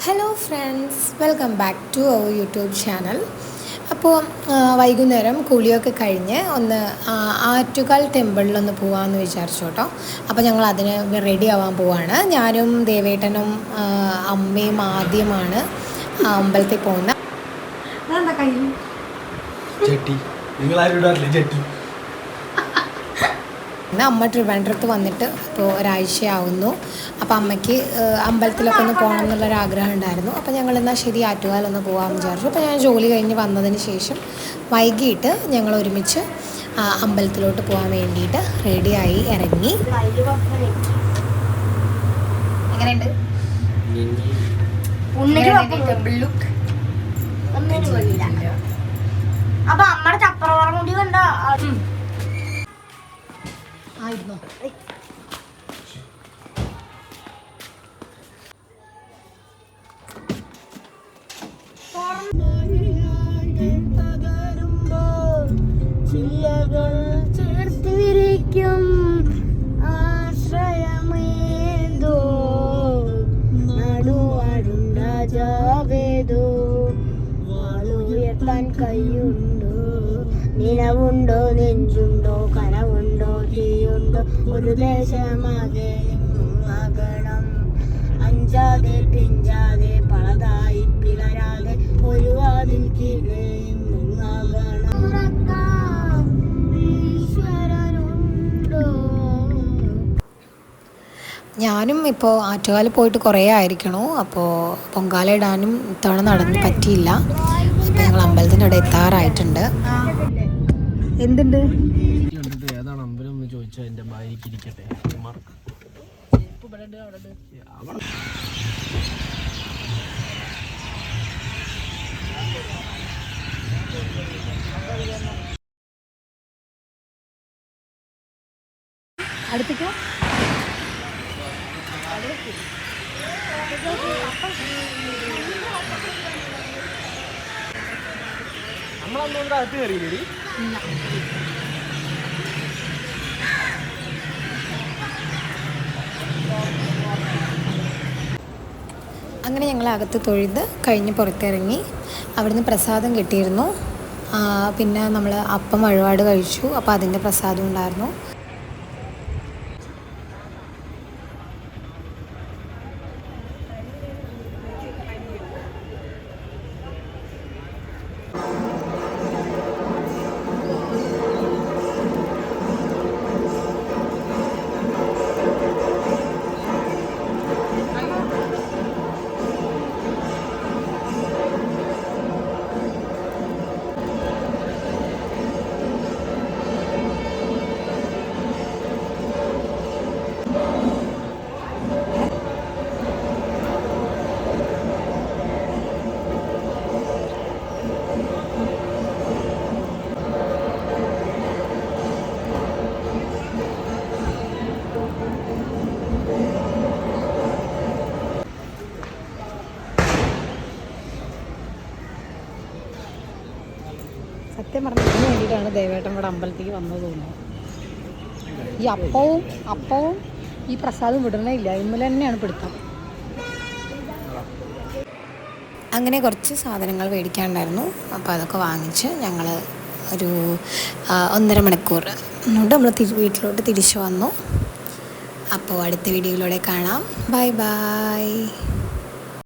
Hello friends, welcome back to our YouTube channel. അപ്പോൾ വൈകുന്നേരം കുളിയൊക്കെ കഴിഞ്ഞ് ഒന്ന് ആറ്റുകാൽ ടെമ്പിളിലൊന്ന് പോകാമെന്ന് വിചാരിച്ചു കേട്ടോ. അപ്പോൾ ഞങ്ങൾ അതിന് റെഡി ആവാൻ പോവാണ്. ഞാനും ദേവേട്ടനും അമ്മയും ആദ്യമാണ് അമ്പലത്തിൽ പോകുന്നത്. ഇന്ന് അമ്മ ട്രിവാൻഡ്രത്ത് വന്നിട്ട് ഇപ്പോൾ ഒരാഴ്ചയാവുന്നു. അപ്പോൾ അമ്മയ്ക്ക് അമ്പലത്തിലൊക്കെ ഒന്ന് പോകണം എന്നുള്ളൊരാഗ്രഹം ഉണ്ടായിരുന്നു. അപ്പോൾ ഞങ്ങളെന്നാൽ ശരി ആറ്റുകാലൊന്ന് പോകാമെന്ന് വിചാരിച്ചു. അപ്പോൾ ഞാൻ ജോലി കഴിഞ്ഞ് വന്നതിന് ശേഷം വൈകിട്ട് ഞങ്ങൾ ഒരുമിച്ച് അമ്പലത്തിലോട്ട് പോകാൻ വേണ്ടിയിട്ട് റെഡിയായി ഇറങ്ങി. എങ്ങനെയുണ്ട് ടെമ്പിൾ ലുക്ക്? അപ്പൊ അമ്മയുടെ ചപ്പറവറ മുടി കണ്ട ആയിരുന്നോ? ചില്ലകൾ ചേർത്ത് വിരിക്കും ആശ്രയമേതോ നടുവാടും രാജാവേതോ വാളുയർത്താൻ കൈയുണ്ടോ നിലവുണ്ടോ നെഞ്ചുണ്ടോ കനവുണ്ടോ തീയുണ്ടോ ഒരു ദേശമാകെ മകണം അഞ്ചാതെ പിഞ്ചാതെ പളതായി പിളരാതെ ഒരു വാതിൽ കീഴേ മുങ്ങാകണം ഈശ്വരനുണ്ടോ. ഞാനും ഇപ്പോൾ ആറ്റുകാൽ പോയിട്ട് കുറേ ആയിരിക്കണു. അപ്പോൾ പൊങ്കാല ഇടാനും ഇത്തവണ നടന്ന് പറ്റിയില്ല. അപ്പോൾ ഞങ്ങൾ അമ്പലത്തിൻ്റെ അവിടെ എത്താറായിട്ടുണ്ട്. എന്തുണ്ട് ഏതാണ് അമ്പലം എന്ന് ചോദിച്ചാൽ എൻ്റെ ഭാര്യയ്ക്ക് ഇരിക്കട്ടെ. അടുത്തേക്ക് നമ്മളൊന്നും അകത്ത് കയറിയില്ലേ? അങ്ങനെ ഞങ്ങൾ അകത്ത് തൊഴുത് കഴിഞ്ഞ് പുറത്തിറങ്ങി. അവിടുന്ന് പ്രസാദം കിട്ടിയിരുന്നു. പിന്നെ നമ്മൾ അപ്പം വഴിപാട് കഴിച്ചു. അപ്പോൾ അതിൻ്റെ പ്രസാദം ഉണ്ടായിരുന്നു. സത്യം പറഞ്ഞതിന് വേണ്ടിയിട്ടാണ് ദേവേട്ടൻ ഇവിടെ അമ്പലത്തേക്ക് വന്നത് തോന്നുന്നു. ഈ അപ്പവും ഈ പ്രസാദം വിടണേ ഇല്ല, ഇന്നലെ തന്നെയാണ് പിടുത്തം. അങ്ങനെ കുറച്ച് സാധനങ്ങൾ മേടിക്കാനുണ്ടായിരുന്നു. അപ്പോൾ അതൊക്കെ വാങ്ങിച്ച് ഞങ്ങൾ ഒരു 1.5 മണിക്കൂർ കൊണ്ട് നമ്മൾ വീട്ടിലോട്ട് തിരിച്ചു വന്നു. അപ്പോൾ അടുത്ത വീഡിയോയിലൂടെ കാണാം. Bye bye.